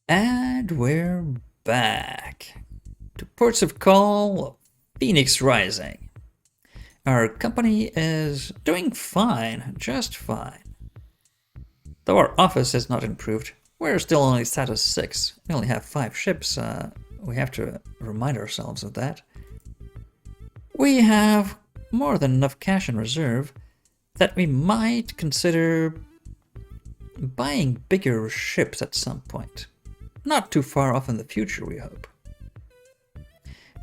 And we're back to Ports of Call, Phoenix Rising. Our company is doing fine, just fine. Though our office has not improved, we're still only status 6. We only have 5 ships, we have to remind ourselves of that. We have more than enough cash in reserve that we might consider buying bigger ships at some point. Not too far off in the future, we hope.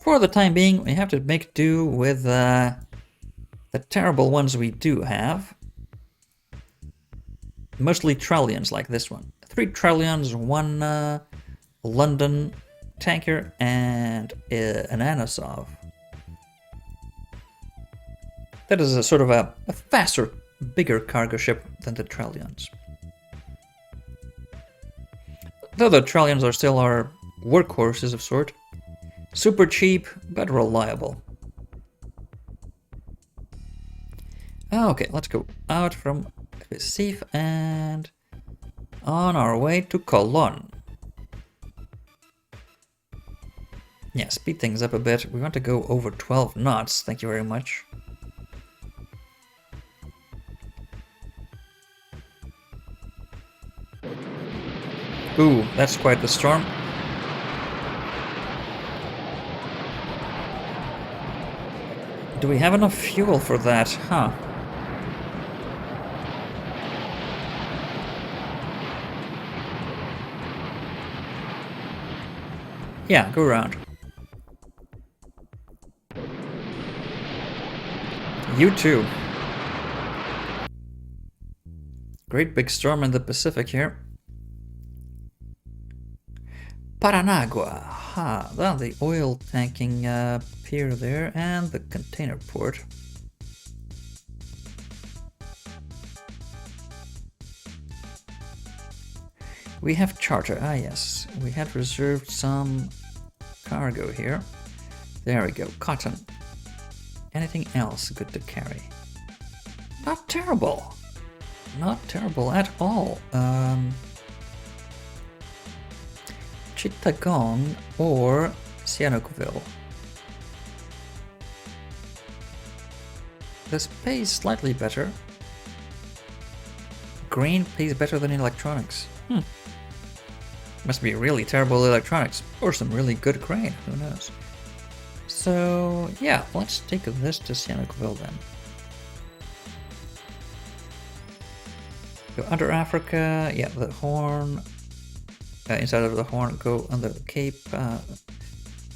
For the time being, we have to make do with the terrible ones we do have. Mostly trillions like this one. 3 trillions, 1 London tanker, and an Anosov. That is a sort of a faster, bigger cargo ship than the trillions. Though the trillions are still our workhorses of sort. Super cheap, but reliable. Okay, let's go out from Recife and on our way to Cologne. Yeah, speed things up a bit. We want to go over 12 knots, thank you very much. Ooh, that's quite the storm. Do we have enough fuel for that? Huh. Yeah, go around. You too. Great big storm in the Pacific here. Paranagua. Well, the oil tanking pier there and the container port. We have charter. Yes. We had reserved some cargo here. There we go. Cotton. Anything else good to carry? Not terrible. Not terrible at all. Chittagong or Sihanoukville. This pays slightly better. Grain pays better than electronics. Must be really terrible electronics or some really good grain, who knows. So yeah, let's take this to Sihanoukville then. Go under Africa, yeah, the Horn. Inside of the Horn, go under the Cape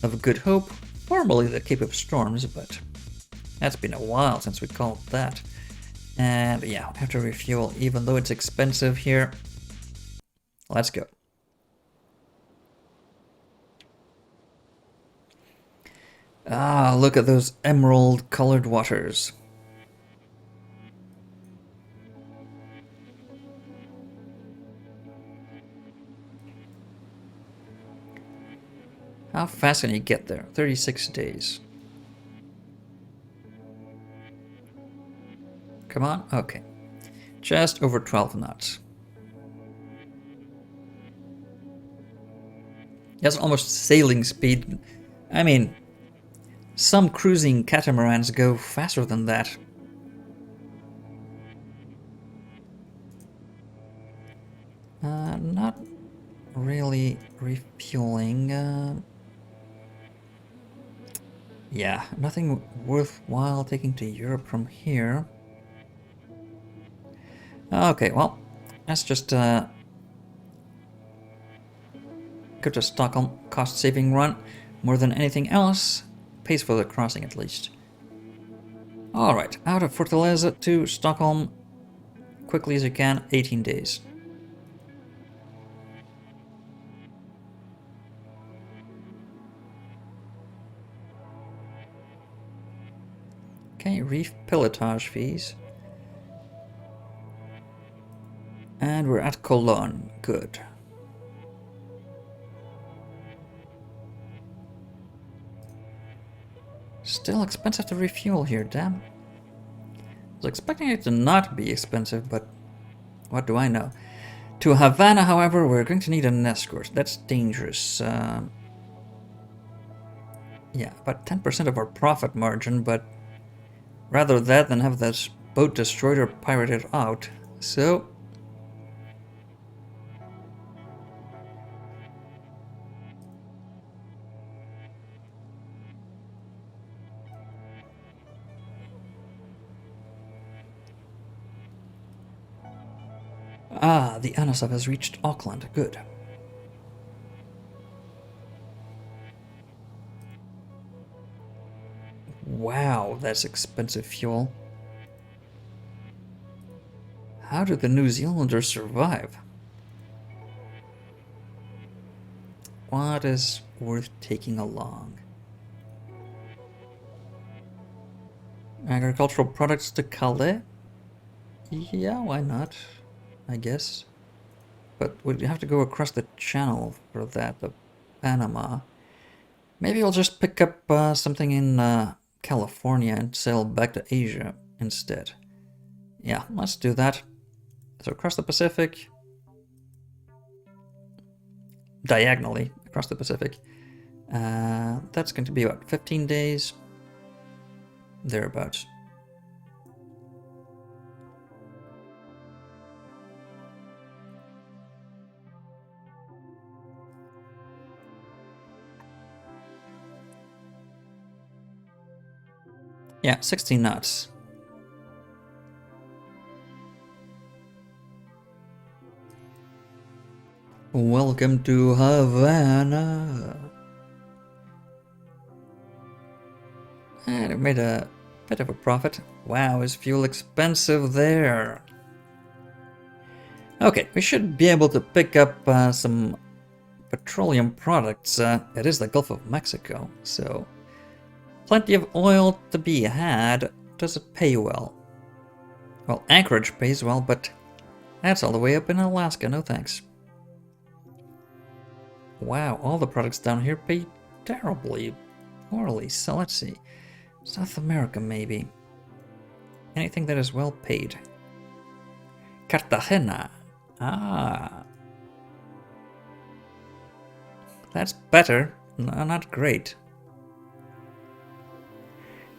of Good Hope, formerly the Cape of Storms, but that's been a while since we called that. And yeah, we have to refuel, even though it's expensive here. Let's go. Look at those emerald colored waters. How fast can you get there? 36 days. Come on, okay. Just over 12 knots. That's almost sailing speed. I mean, some cruising catamarans go faster than that. Not really refueling. Yeah, nothing worthwhile taking to Europe from here. Okay, well, let's just go to Stockholm. Cost-saving run. More than anything else, pays for the crossing at least. Alright, out of Fortaleza to Stockholm, quickly as you can, 18 days. Okay, reef pilotage fees. And we're at Cologne. Good. Still expensive to refuel here, damn. I was expecting it to not be expensive, but what do I know? To Havana, however, we're going to need an escort. That's dangerous. Yeah, about 10% of our profit margin, but rather that than have this boat destroyed or pirated out. So... Ah, the Anasav has reached Auckland. Good. Wow, that's expensive fuel. How do the New Zealanders survive? What is worth taking along? Agricultural products to Calais? Yeah, why not? I guess. But we'd have to go across the channel for that, the Panama. Maybe I'll just pick up something in California and sail back to Asia instead. Yeah, let's do that. So across the Pacific, diagonally across the Pacific. That's going to be about 15 days, thereabouts. Yeah, 16 knots. Welcome to Havana. And it made a bit of a profit. Wow, is fuel expensive there? Okay, we should be able to pick up some petroleum products. It is the Gulf of Mexico, so plenty of oil to be had. Does it pay well? Well, Anchorage pays well, but that's all the way up in Alaska. No thanks. Wow, all the products down here pay terribly poorly. So let's see. South America, maybe. Anything that is well paid. Cartagena. Ah. That's better. No, not great.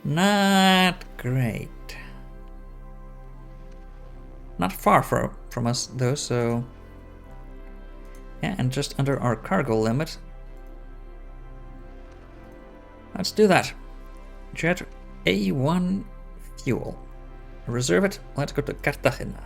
Not great. Not far from us, though, so... Yeah, and just under our cargo limit. Let's do that. Jet A1 fuel. Reserve it. Let's go to Cartagena.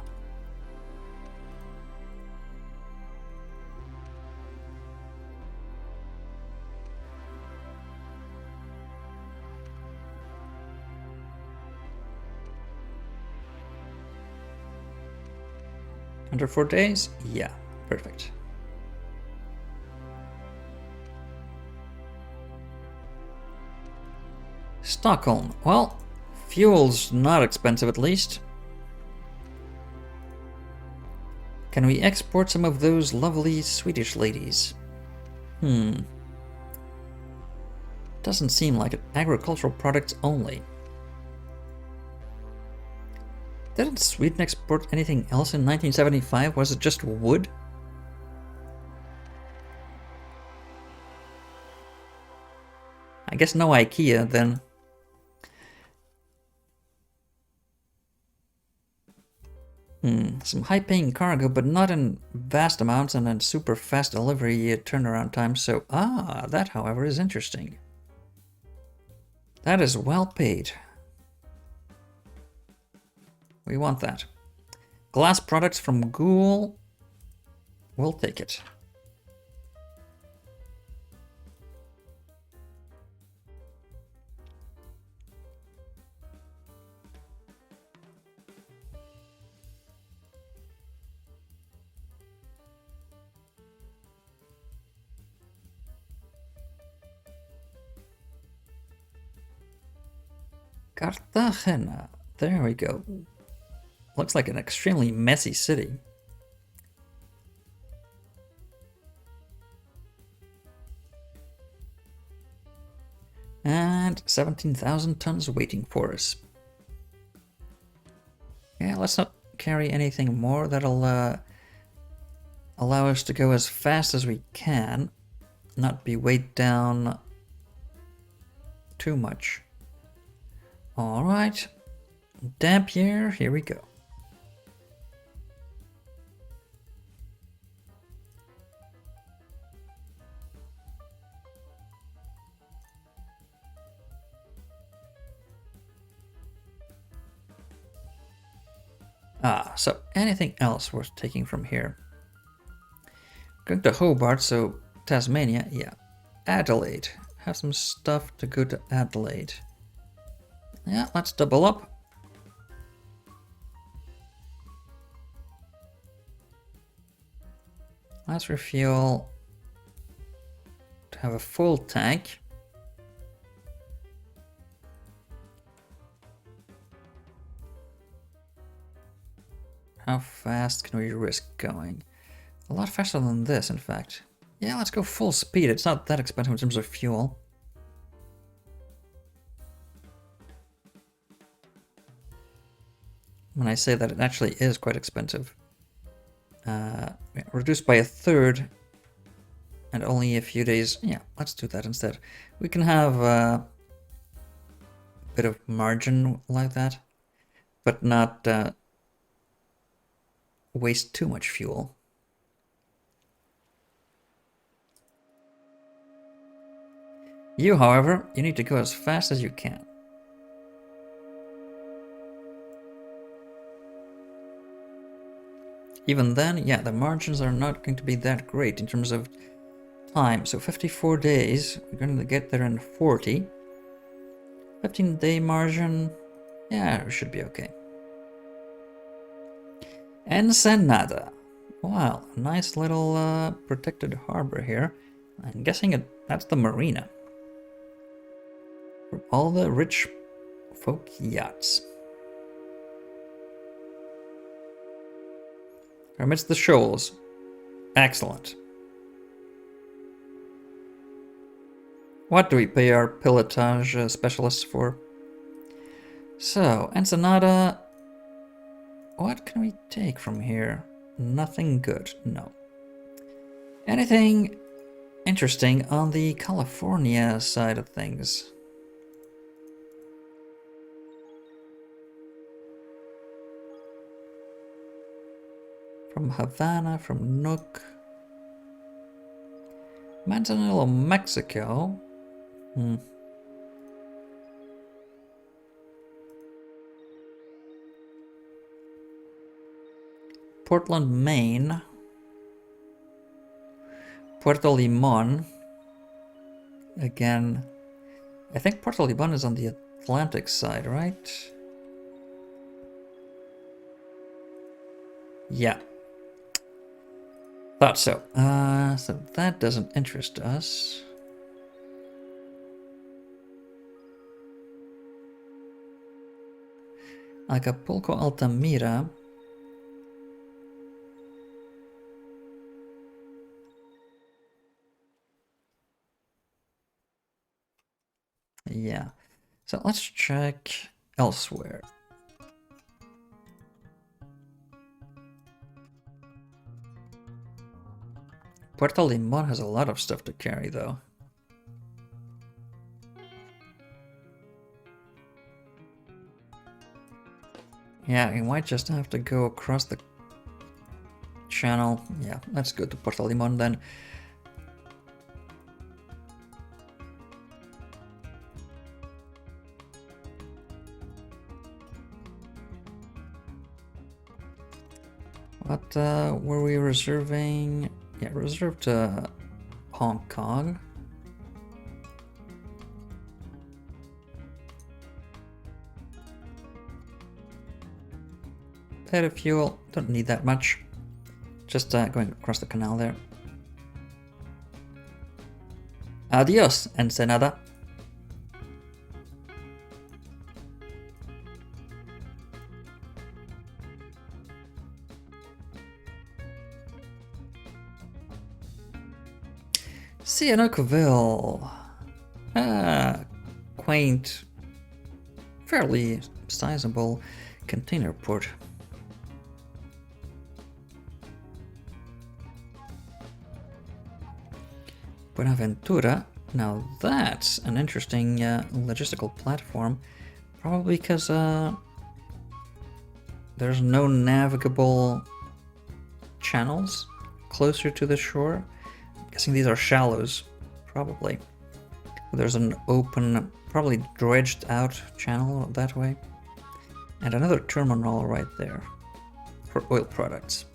Under 4 days? Yeah, perfect. Stockholm. Well, fuel's not expensive at least. Can we export some of those lovely Swedish ladies? Doesn't seem like it. Agricultural products only. Didn't Sweden export anything else in 1975? Was it just wood? I guess no IKEA then. Some high-paying cargo, but not in vast amounts and in super fast delivery turnaround time. So, that, however, is interesting. That is well paid. We want that. Glass products from Ghoul. We'll take it. Cartagena. There we go. Looks like an extremely messy city. And 17,000 tons waiting for us. Yeah, let's not carry anything more. That'll allow us to go as fast as we can, not be weighed down too much. Alright, Dampier, here we go. So anything else worth taking from here? Going to Hobart, so Tasmania, yeah. Adelaide, have some stuff to go to Adelaide. Yeah, let's double up. Let's refuel to have a full tank. How fast can we risk going? A lot faster than this, in fact. Yeah, let's go full speed. It's not that expensive in terms of fuel. When I say that, it actually is quite expensive. Reduced by a third and only a few days. Yeah, let's do that instead. We can have a bit of margin like that, but not waste too much fuel. You, however, you need to go as fast as you can. Even then, yeah, the margins are not going to be that great in terms of time. So 54 days, we're going to get there in 40. 15-day margin, yeah, we should be okay. Ensenada. Wow, nice little protected harbor here. I'm guessing that's the marina. For all the rich folk yachts. Amidst the shoals. Excellent. What do we pay our pilotage specialists for? So, Ensenada. What can we take from here? Nothing good, no. Anything interesting on the California side of things? From Havana, from Nook. Manzanillo, Mexico. Portland, Maine. Puerto Limon. Again, I think Puerto Limon is on the Atlantic side, right? Yeah. Thought so. So that doesn't interest us. Acapulco, Altamira. Yeah. So let's check elsewhere. Puerto Limon has a lot of stuff to carry, though. Yeah, we might just have to go across the channel. Yeah, let's go to Puerto Limon then. What were we reserving? Yeah, reserved Hong Kong. Bit of fuel, don't need that much. Just going across the canal there. Adios, Ensenada. Sihanoukville. Quaint, fairly sizable container port. Buenaventura. Now that's an interesting logistical platform. Probably because there's no navigable channels closer to the shore. I'm guessing these are shallows, probably. There's an open, probably dredged out channel that way. And another terminal right there for oil products.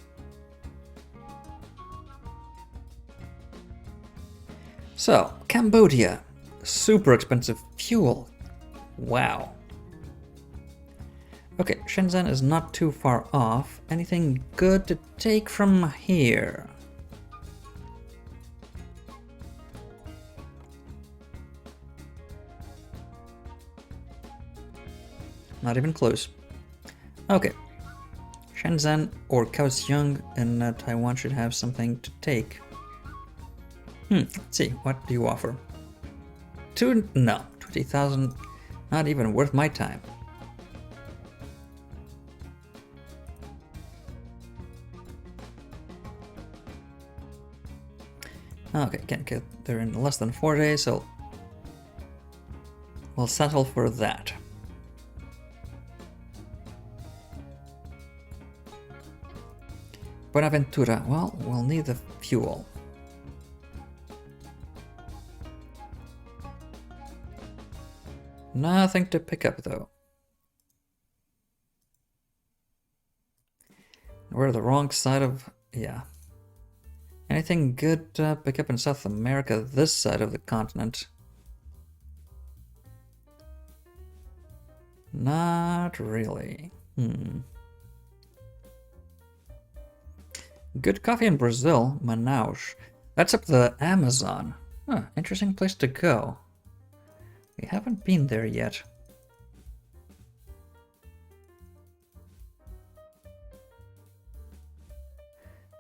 So, Cambodia. Super expensive fuel. Wow. Okay, Shenzhen is not too far off. Anything good to take from here? Not even close. Okay. Shenzhen or Kaohsiung in Taiwan should have something to take. Let's see, what do you offer? No, 20,000, not even worth my time. Okay, can't get there in less than 4 days, so we'll settle for that. Buenaventura, well, we'll need the fuel. Nothing to pick up though. We're the wrong side of... yeah. Anything good to pick up in South America, this side of the continent? Not really. Good coffee in Brazil, Manaus. That's up the Amazon. Huh, interesting place to go. We haven't been there yet.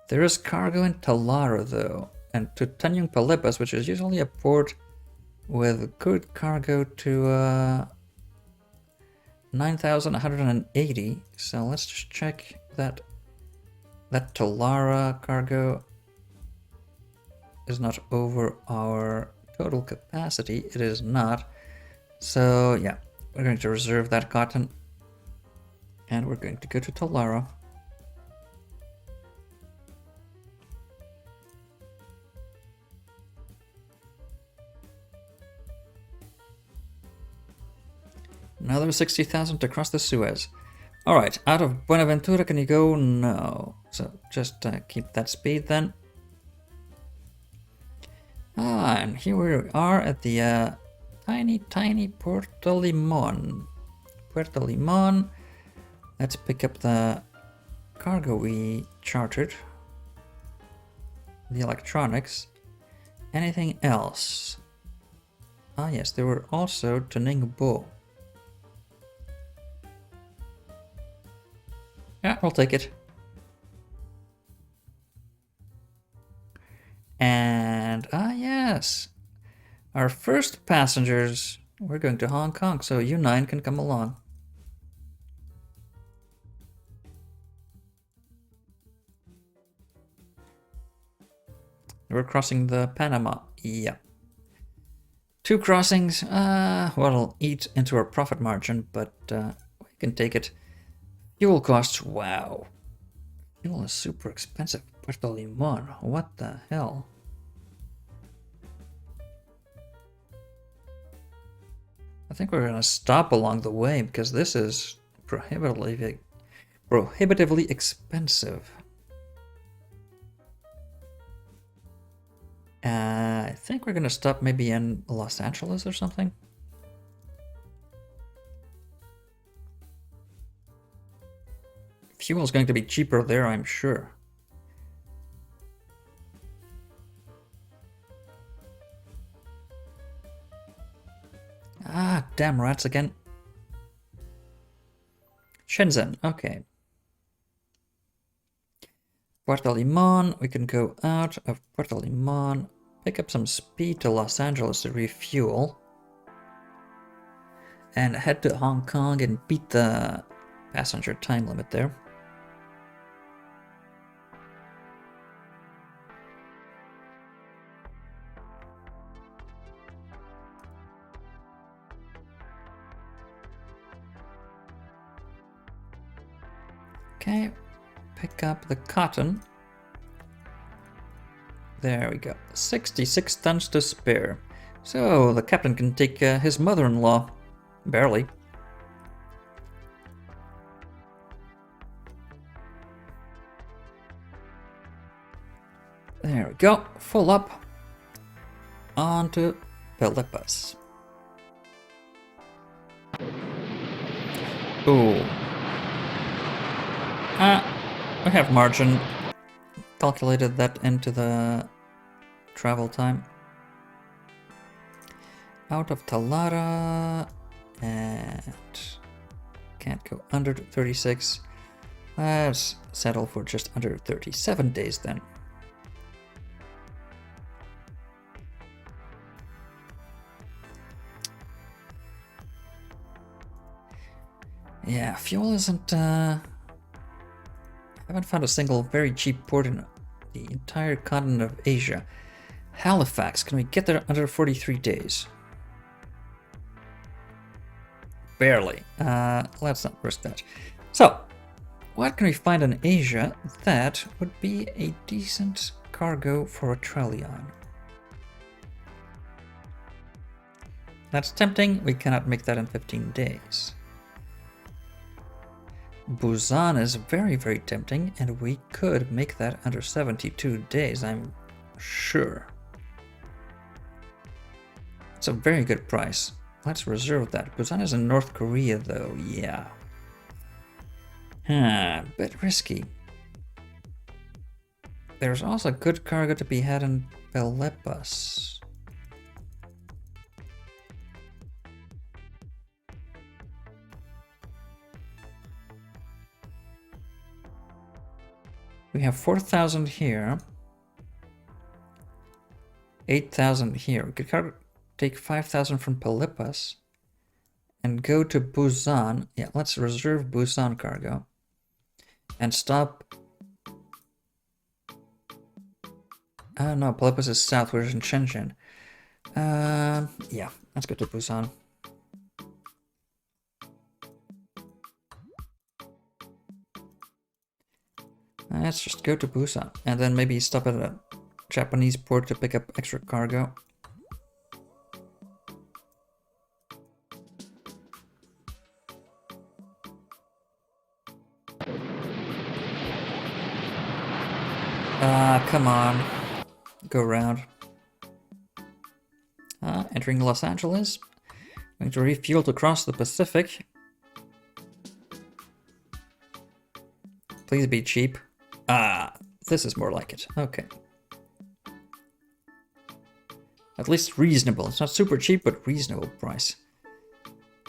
There is cargo in Talara though, and to Tanjung Palepas, which is usually a port with good cargo to 9,180. So let's just check that Talara cargo is not over our total capacity. It is not. So yeah, we're going to reserve that cotton and we're going to go to Talara. Another 60,000 to cross the Suez. Alright, out of Buenaventura can you go? No. So just keep that speed then. And here we are at the tiny Puerto Limon. Puerto Limon. Let's pick up the cargo we chartered. The electronics. Anything else? Ah yes, there were also to Ningbo. Yeah, we'll take it. And, yes, our first passengers, we're going to Hong Kong, so you 9 can come along. We're crossing the Panama, yeah. 2 crossings, well, it'll eat into our profit margin, but we can take it. Fuel costs, wow. Fuel is super expensive. Puerto Limon, what the hell? I think we're gonna stop along the way because this is prohibitively expensive. I think we're gonna stop maybe in Los Angeles or something. Fuel is going to be cheaper there, I'm sure. Ah, damn rats again. Shenzhen, okay. Puerto Limon, we can go out of Puerto Limon, pick up some speed to Los Angeles to refuel, and head to Hong Kong and beat the passenger time limit there. Okay, pick up the cotton. There we go. 66 tons to spare. So the captain can take his mother-in-law. Barely. There we go. Full up. On to Philippus. Ooh. We have margin. Calculated that into the travel time. Out of Talara. And can't go under 36. Let's settle for just under 37 days then. Yeah, fuel isn't, I haven't found a single very cheap port in the entire continent of Asia. Halifax, can we get there under 43 days? Barely. Let's not risk that. So, what can we find in Asia that would be a decent cargo for a Trellion? That's tempting. We cannot make that in 15 days. Busan is very, very tempting, and we could make that under 72 days, I'm sure. It's a very good price. Let's reserve that. Busan is in North Korea, though, yeah. Bit risky. There's also good cargo to be had in Philippus. We have 4,000 here. 8,000 here. We could take 5,000 from Philippus and go to Busan. Yeah, let's reserve Busan cargo and stop. Oh no, Philippus is south, we're in Shenzhen. Yeah, let's go to Busan. Let's just go to Busan and then maybe stop at a Japanese port to pick up extra cargo. Come on. Go around. Entering Los Angeles. Going to refuel to cross the Pacific. Please be cheap. This is more like it. Okay. At least reasonable. It's not super cheap, but reasonable price.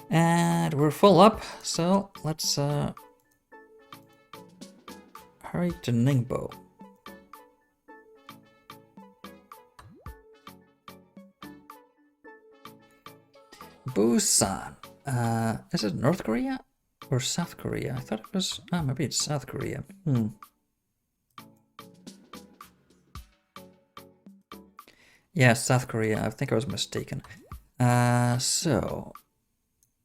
And we're full up, so let's hurry to Ningbo. Busan. Is it North Korea or South Korea? I thought it was. Maybe it's South Korea. Yeah, South Korea. I think I was mistaken. So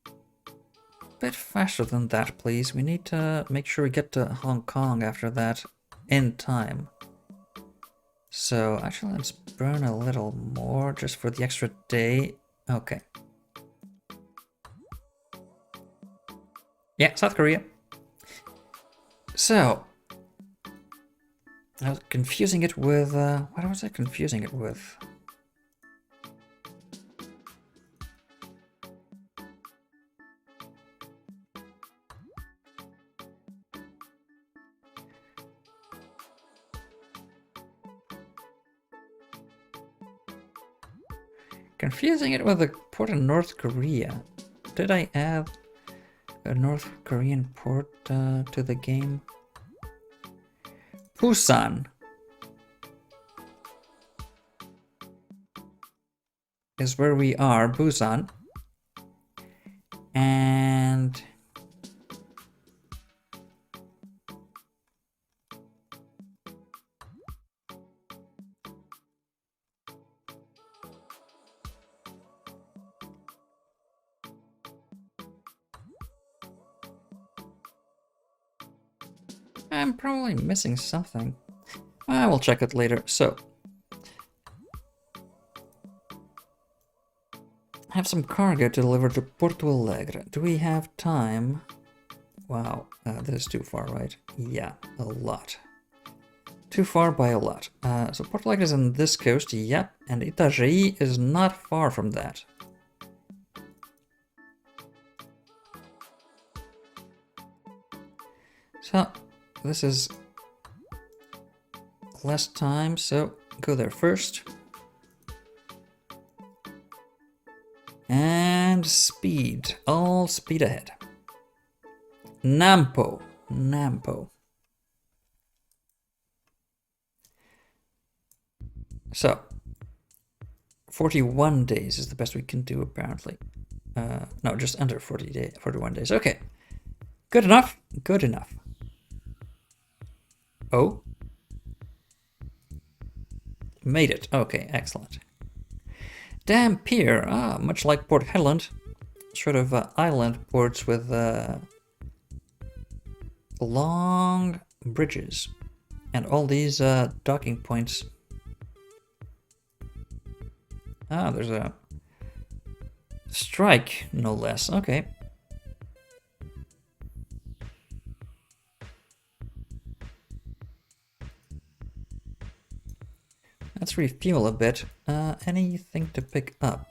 a bit faster than that, please. We need to make sure we get to Hong Kong after that in time. So actually, let's burn a little more just for the extra day. Okay. Yeah, South Korea. So, I was confusing it with, what was I confusing it with? Confusing it with a port in North Korea. Did I add a North Korean port to the game? Busan is where we are, Busan. And I'm probably missing something. I will check it later. So, I have some cargo to deliver to Porto Alegre. Do we have time? Wow, this is too far, right? Yeah, a lot. Too far by a lot. So Porto Alegre is on this coast, yep, and Itajaí is not far from that. So, this is less time, so go there first. And speed, all speed ahead. Nampo. So, 41 days is the best we can do, apparently. No, just under 41 days. Okay. Good enough. Oh. Made it. Okay, excellent. Dampier. Much like Port Hedland. Sort of island ports with long bridges. And all these docking points. There's a strike, no less. Okay. Let's refuel a bit. Anything to pick up?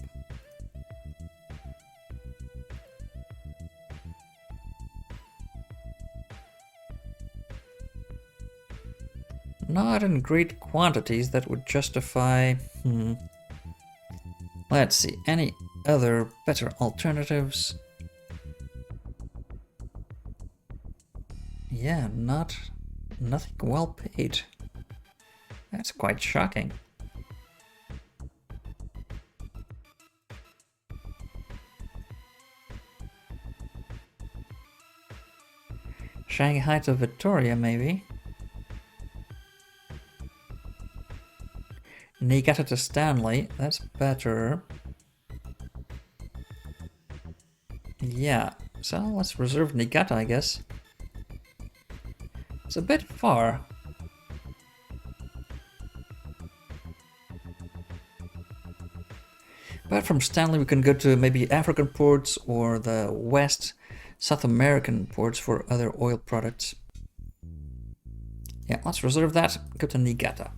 Not in great quantities that would justify... Let's see, any other better alternatives? Yeah, nothing well paid. That's quite shocking. Shanghai to Victoria, maybe. Niigata to Stanley, that's better. Yeah, so let's reserve Niigata, I guess. It's a bit far. But from Stanley we can go to maybe African ports or the West South American ports for other oil products. Yeah, let's reserve that. Go to Niigata.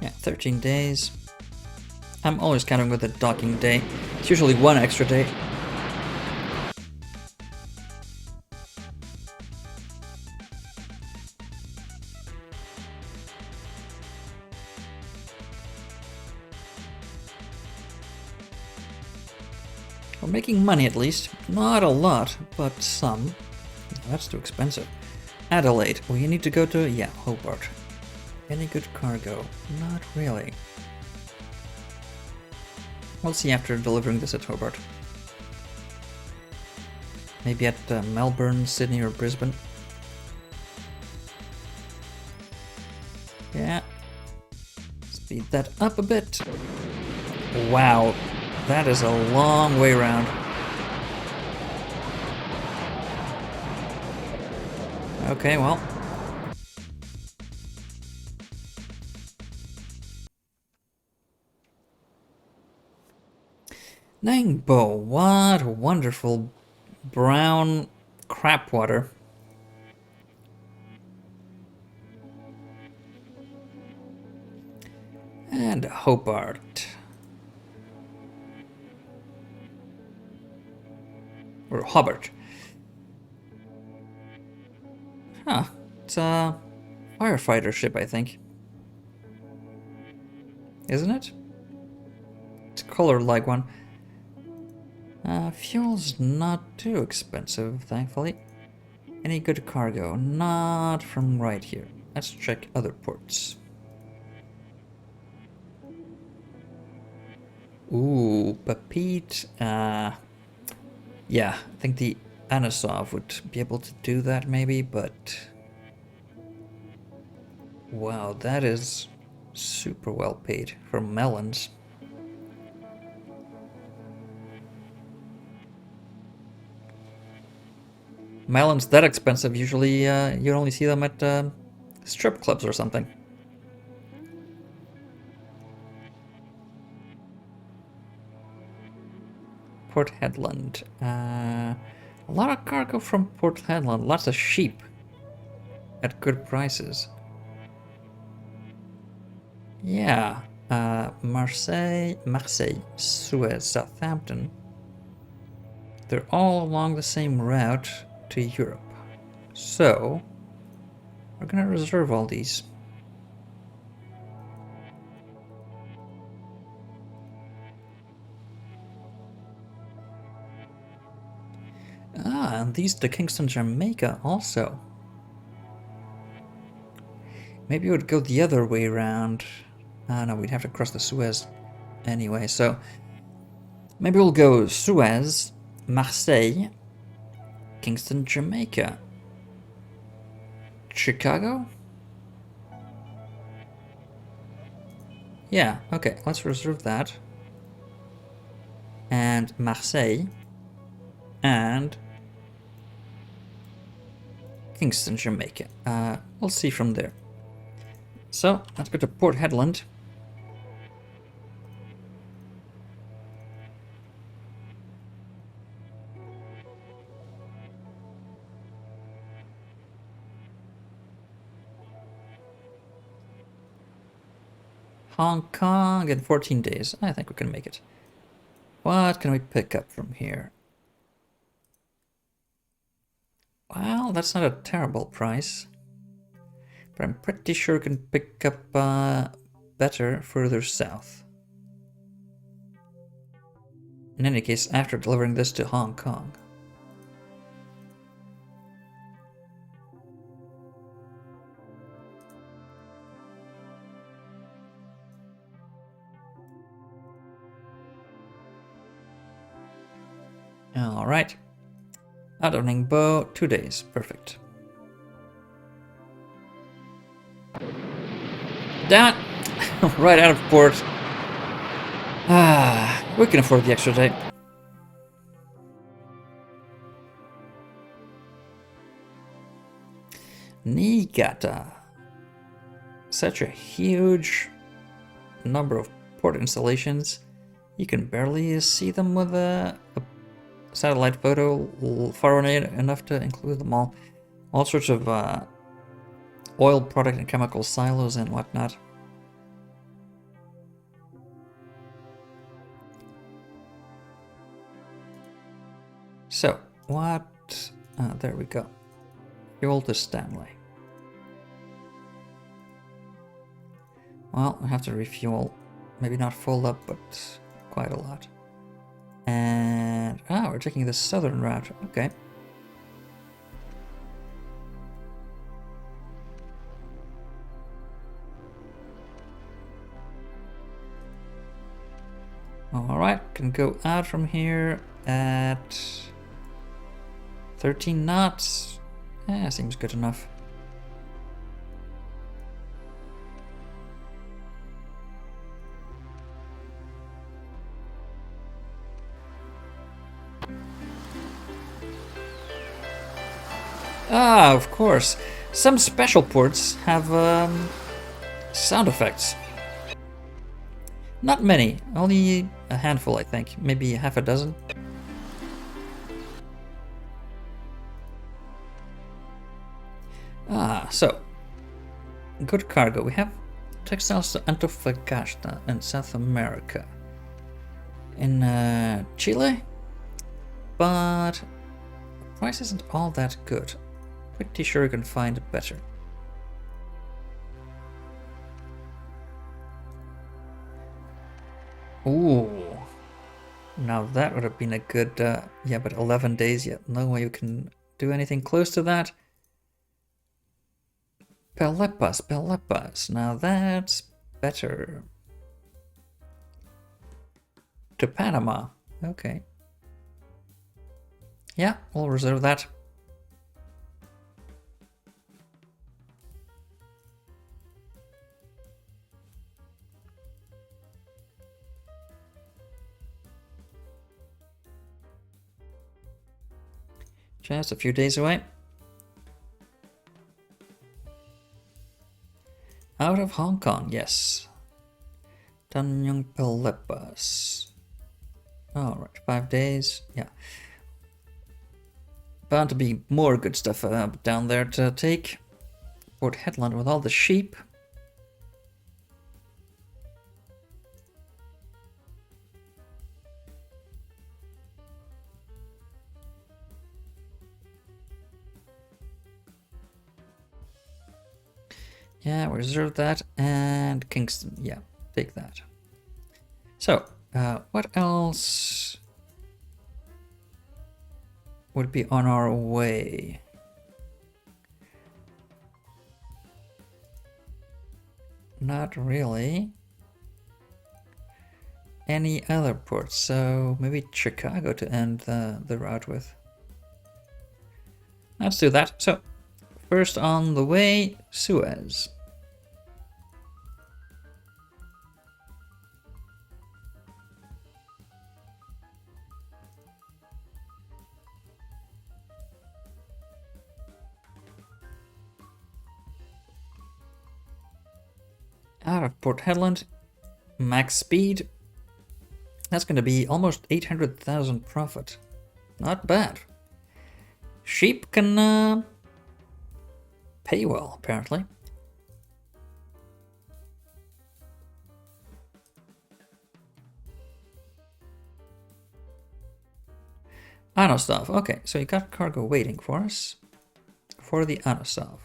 Yeah, 13 days. I'm always counting with a docking day. It's usually one extra day. We're making money at least. Not a lot, but some. That's too expensive. Adelaide. We need to go to, yeah, Hobart. Any good cargo? Not really. We'll see after delivering this at Hobart. Maybe at Melbourne, Sydney, or Brisbane. Yeah. Speed that up a bit. Wow, that is a long way around. Okay, well. Nangbo, what wonderful brown crap water. And Hobart. Or Hobart. Huh, it's a firefighter ship, I think. Isn't it? It's colored like one. Fuel's not too expensive, thankfully. Any good cargo? Not from right here. Let's check other ports. Ooh, Papit. Yeah, I think the Anasov would be able to do that maybe, but Wow, that is super well paid for melons. Melons that expensive, usually you only see them at strip clubs or something. Port Hedland. A lot of cargo from Port Hedland. Lots of sheep at good prices. Yeah. Marseille, Suez, Southampton. They're all along the same route to Europe. So, we're gonna reserve all these. Ah, and these to Kingston, Jamaica also. Maybe it would go the other way around. Ah, no, we'd have to cross the Suez anyway, so maybe we'll go Suez, Marseille, Kingston, Jamaica, Chicago? Yeah, okay, let's reserve that. And Marseille. And Kingston, Jamaica. We'll see from there. So, let's go to Port Hedland. Hong Kong in 14 days. I think we can make it. What can we pick up from here? Well, that's not a terrible price. But I'm pretty sure we can pick up better further south. In any case, after delivering this to Hong Kong. Alright. Out of Ningbo, 2 days. Perfect. Damn it! Right out of port. We can afford the extra day. Niigata. Such a huge number of port installations. You can barely see them with a satellite photo far away enough to include them all. All sorts of oil product and chemical silos and whatnot. So, what? There we go. Fuel to Stanley. Well, I have to refuel. Maybe not full up, but quite a lot. And we're taking the southern route. Okay. Alright, can go out from here at 13 knots. Seems good enough. Of course. Some special ports have sound effects. Not many, only a handful, I think. Maybe half a dozen. So good cargo. We have textiles to Antofagasta in South America. In Chile, but the price isn't all that good. Pretty sure you can find better. Ooh. Now that would have been a good, yeah, but 11 days yet. No way you can do anything close to that. Pelepas. Now that's better. To Panama. Okay. Yeah, we'll reserve that. Just a few days away. Out of Hong Kong, yes. Tanjung Pelepas. Alright, 5 days, yeah. Bound to be more good stuff down there to take. Port Hedland with all the sheep. Yeah, we reserve that. And Kingston, yeah, take that. So, what else would be on our way? Not really. Any other ports, so maybe Chicago to end the route with. Let's do that. So, first on the way, Suez. Out of Port Hedland, max speed. That's going to be almost 800,000 profit. Not bad. Sheep can pay well, apparently. Anostov. Okay, so you got cargo waiting for us. For the Anostov.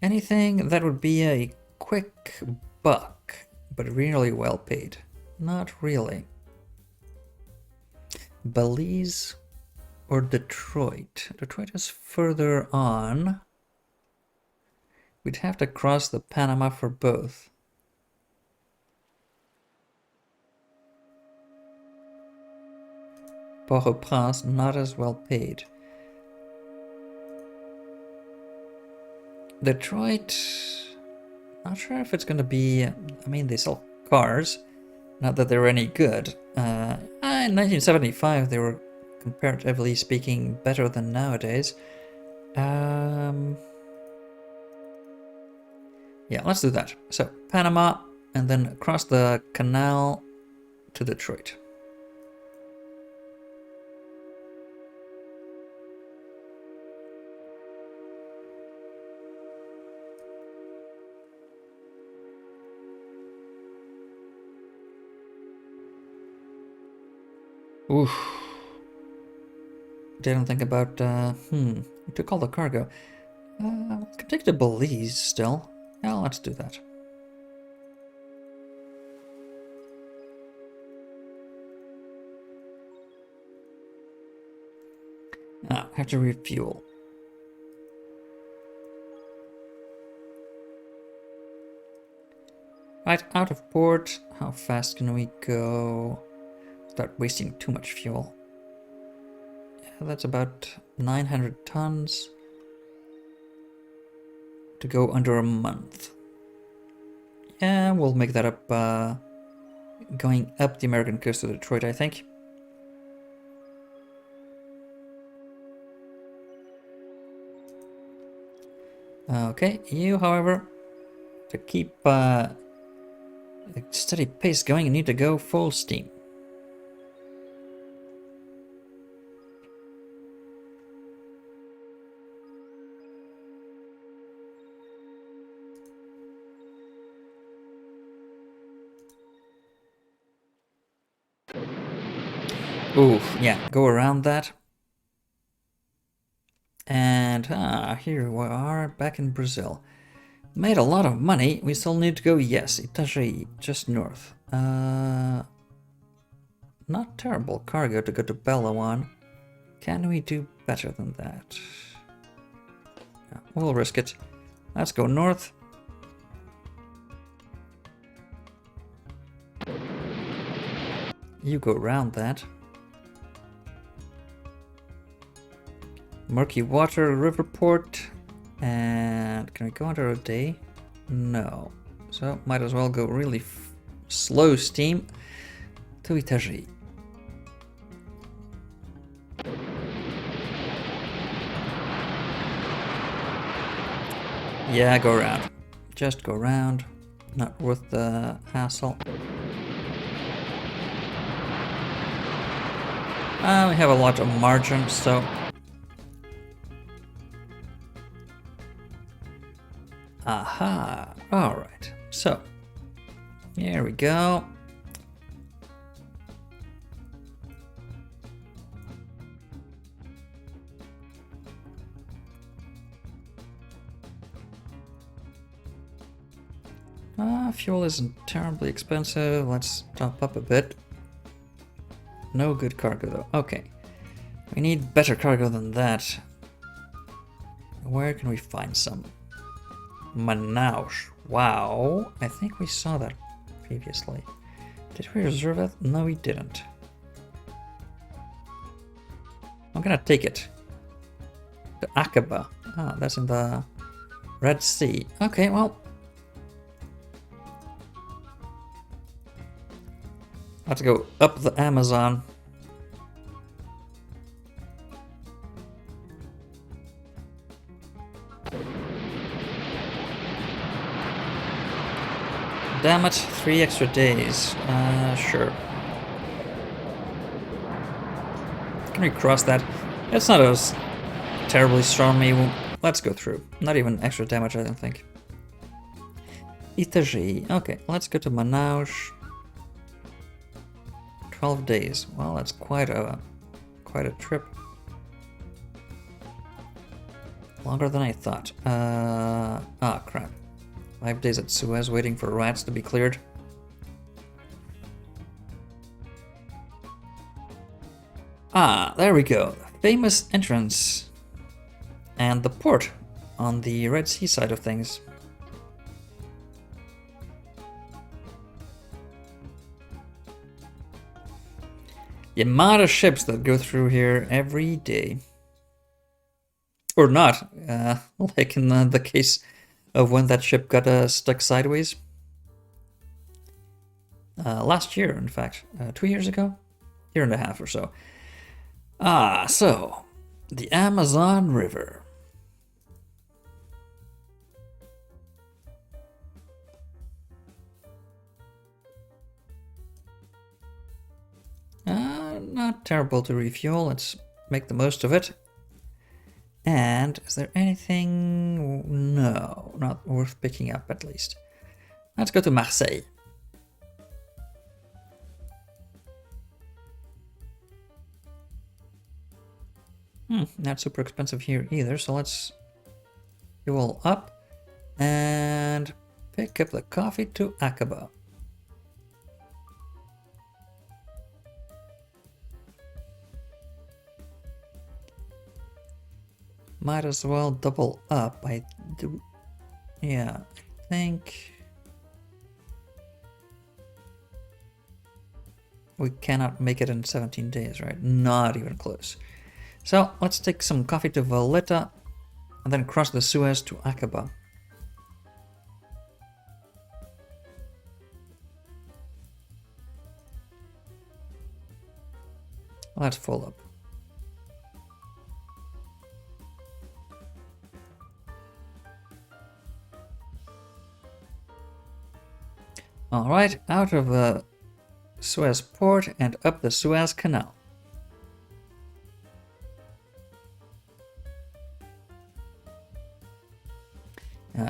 Anything that would be a quick buck, but really well paid. Not really. Belize or Detroit? Detroit is further on. We'd have to cross the Panama for both. Port-au-Prince, not as well paid. Detroit, not sure if it's going to be, I mean, they sell cars, not that they're any good. In 1975, they were, comparatively speaking, better than nowadays. Yeah, let's do that. So, Panama, and then across the canal to Detroit. Oof. Didn't think about, we took all the cargo. Could take the Belize still. Yeah, let's do that. Have to refuel. Right, out of port. How fast can we go? Start wasting too much fuel. Yeah, that's about 900 tons to go under a month. Yeah, we'll make that up going up the American coast to Detroit, I think. Okay, you, however, to keep a steady pace going, you need to go full steam. Oof, yeah, go around that. And here we are back in Brazil. Made a lot of money. We still need to go, yes, Itajaí, just north. Not terrible cargo to go to Belawan. Can we do better than that? Yeah, we'll risk it. Let's go north. You go around that. Murky Water Riverport. And can we go under a day? No. So might as well go really slow steam to Itajaí. Yeah, go around. Just go around. Not worth the hassle. We have a lot of margin, so... Aha! Alright, so... Here we go. Fuel isn't terribly expensive. Let's top up a bit. No good cargo though. Okay. We need better cargo than that. Where can we find some? Manaus. Wow. I think we saw that previously. Did we reserve it? No, we didn't. I'm gonna take it. To Aqaba. Ah, that's in the Red Sea. Okay, well. Let's go up the Amazon. Damn it, 3 extra days. Sure. Can we cross that? It's not as terribly stormy. Let's go through. Not even extra damage, I don't think. Itaji. Okay, let's go to Manaus. 12 days. Well, that's quite a trip. Longer than I thought. Crap. 5 days at Suez waiting for rats to be cleared. Ah, there we go. The famous entrance. And the port on the Red Sea side of things. The amount of ships that go through here every day. Or not, like in the case of when that ship got stuck sideways. Last year, in fact. 2 years ago? Year and a half or so. So, the Amazon River. Not terrible to refuel. Let's make the most of it. And is there anything? No, not worth picking up at least. Let's go to Marseille. Not super expensive here either, so let's fuel up and pick up the coffee to Aqaba. Might as well double up. I do. Yeah, I think we cannot make it in 17 days, right? Not even close. So let's take some coffee to Valletta and then cross the Suez to Aqaba. Let's full up. Alright, out of the Suez port and up the Suez Canal.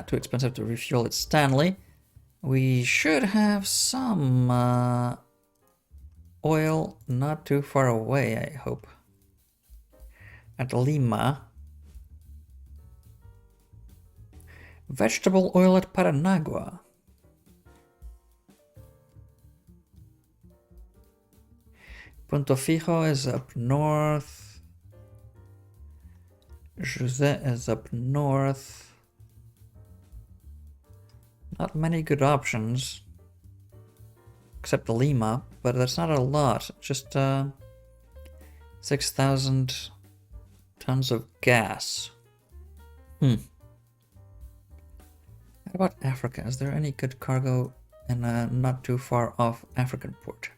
Too expensive to refuel at Stanley. We should have some oil not too far away, I hope. At Lima. Vegetable oil at Paranagua. Punto Fijo is up north. José is up north. Not many good options. Except Lima, but that's not a lot. Just 6,000 tons of gas. How about Africa? Is there any good cargo in a not too far off African port?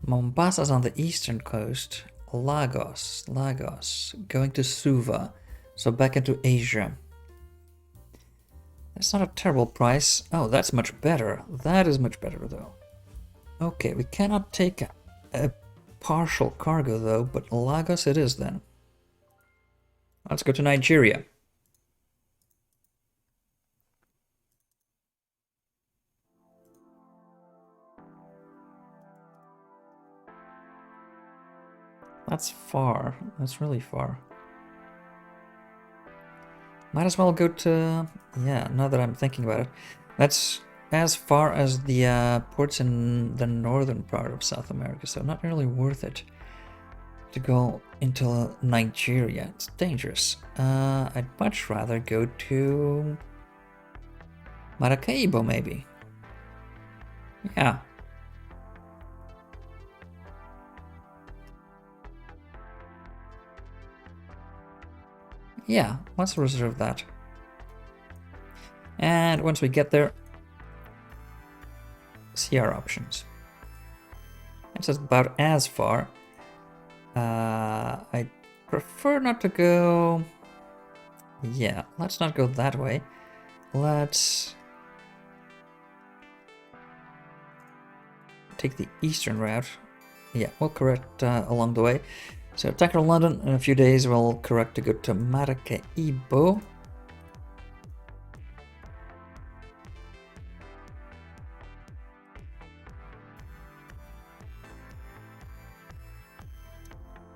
Mombasa's on the eastern coast. Lagos, going to Suva. So back into Asia. That's not a terrible price. Oh, that's much better. That is much better, though. Okay, we cannot take a partial cargo, though, but Lagos it is then. Let's go to Nigeria. That's far. That's really far. Might as well go to... Yeah, now that I'm thinking about it. That's as far as the ports in the northern part of South America, so not really worth it to go into Nigeria. It's dangerous. I'd much rather go to Maracaibo, maybe. Yeah. Yeah, let's reserve that. And once we get there, see our options. It's about as far. I prefer not to go... Yeah, let's not go that way. Let's take the eastern route. Yeah, we'll correct along the way. So tackle London in a few days. We'll correct to go to Maracaibo.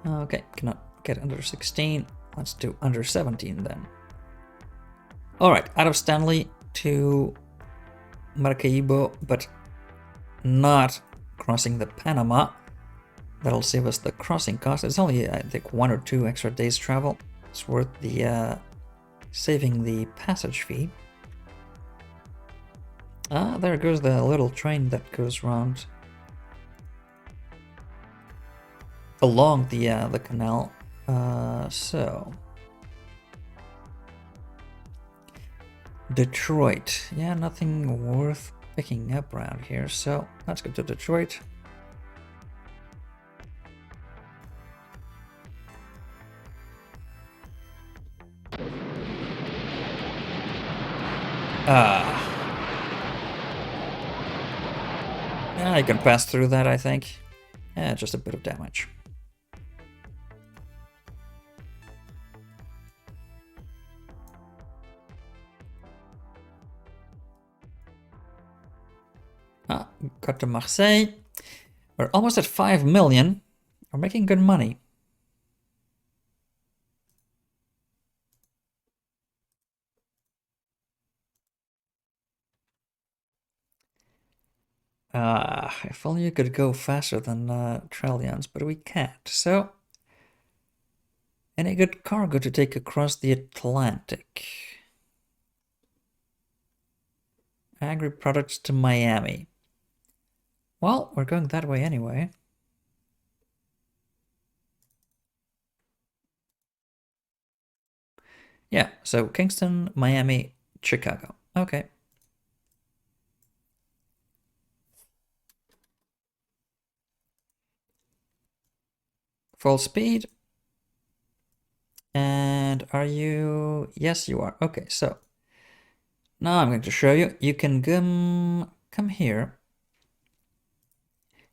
Okay, cannot get under 16. Let's do under 17 then. Alright, out of Stanley to Maracaibo, but not crossing the Panama. That'll save us the crossing cost. It's only, I think, 1 or 2 extra days travel. It's worth the saving the passage fee. Ah, there goes the little train that goes round along the canal. So Detroit. Yeah, nothing worth picking up around here. So let's go to Detroit. Yeah, I can pass through that, I think. Yeah, just a bit of damage. Got to Marseille. We're almost at 5 million. We're making good money. If only you could go faster than trillions, but we can't. So, any good cargo to take across the Atlantic? Agri products to Miami. Well, we're going that way anyway. Yeah, so Kingston, Miami, Chicago. Okay. Full speed. And are you... Yes, you are. Okay, so now I'm going to show you. You can come here.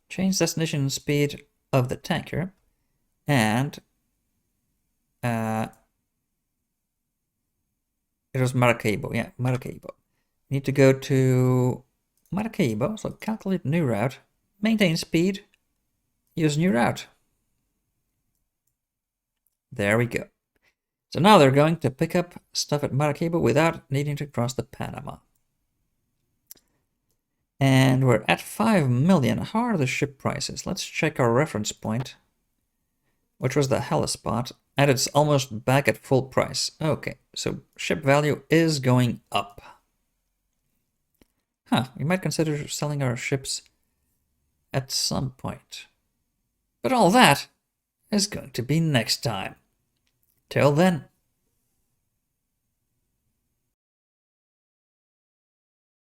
Change destination speed of the tanker. And it was Maracaibo. Yeah, Maracaibo. Need to go to Maracaibo. So calculate new route. Maintain speed. Use new route. There we go. So now they're going to pick up stuff at Maracaibo without needing to cross the Panama. And we're at 5 million. How are the ship prices? Let's check our reference point, which was the Hellespont, and it's almost back at full price. Okay, so ship value is going up. Huh, we might consider selling our ships at some point. But all that is going to be next time. Till then.